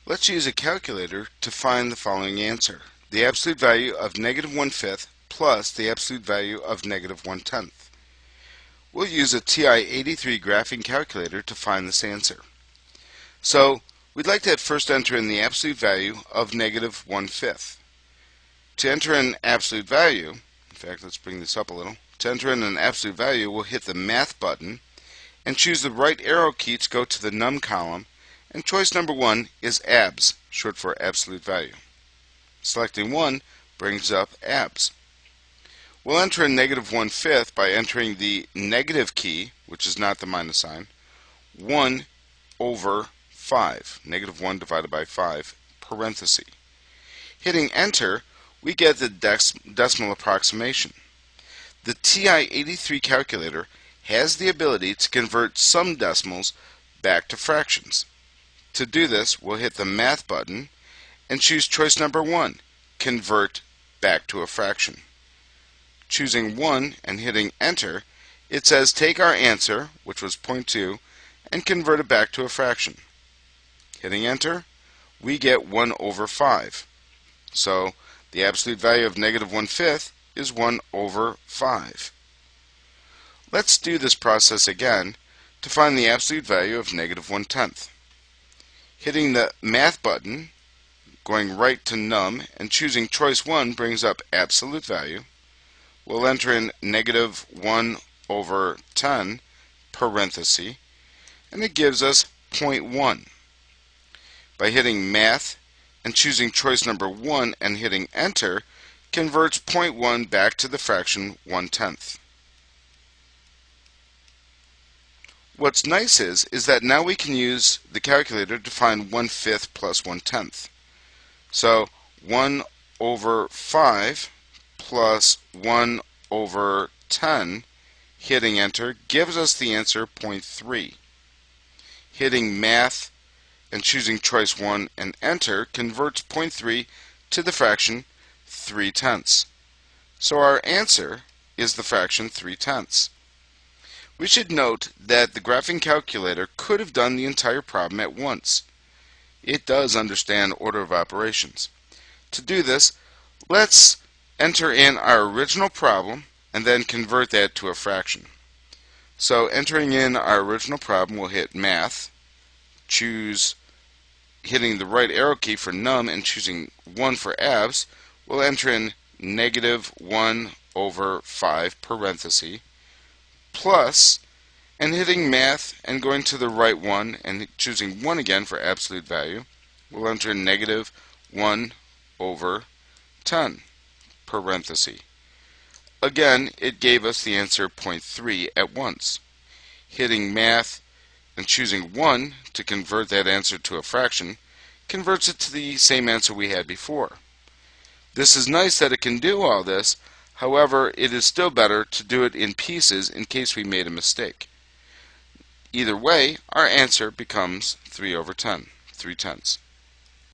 Let's use a calculator to find the following answer: the absolute value of -1/5 plus the absolute value of -1/10. We'll use a TI-83 graphing calculator to find this answer. So we'd like to first enter in the absolute value of -1/5. To enter an absolute value, in fact, let's bring this up a little. To enter in an absolute value, we'll hit the Math button and choose the right arrow key to go to the num column, and choice number 1 is ABS, short for absolute value. Selecting 1 brings up ABS. We'll enter in -1/5 by entering the negative key, which is not the minus sign, 1 over 5, -1 divided by 5, parenthesis. Hitting enter, we get the decimal approximation. The TI-83 calculator has the ability to convert some decimals back to fractions. To do this, we'll hit the Math button and choose choice number 1, convert back to a fraction. Choosing 1 and hitting enter, it says take our answer, which was 0.2, and convert it back to a fraction. Hitting enter, we get 1 over 5. So the absolute value of -1/5 is 1 over 5. Let's do this process again to find the absolute value of -1/10. Hitting the Math button, going right to num, and choosing choice 1 brings up absolute value. We'll enter in -1 over 10, parenthesis, and it gives us 0.1. By hitting Math and choosing choice number 1 and hitting enter, converts 0.1 back to the fraction 1/10. What's nice is that now we can use the calculator to find 1/5 plus 1/10. So 1 over 5 plus 1 over 10, hitting enter, gives us the answer 0.3. Hitting Math and choosing choice 1 and enter converts 0.3 to the fraction 3/10. So our answer is the fraction 3/10. We should note that the graphing calculator could have done the entire problem at once. It does understand order of operations. To do this, let's enter in our original problem and then convert that to a fraction. So entering in our original problem, we'll hit Math, choose hitting the right arrow key for num and choosing 1 for abs. We'll enter in -1 over 5, parenthesis, plus, and hitting Math and going to the right one and choosing 1 again for absolute value, we'll enter in -1 over 10, parenthesis. Again, it gave us the answer 0.3 at once. Hitting Math and choosing 1 to convert that answer to a fraction converts it to the same answer we had before. This is nice that it can do all this. However, it is still better to do it in pieces in case we made a mistake. Either way, our answer becomes 3 over 10, 3/10.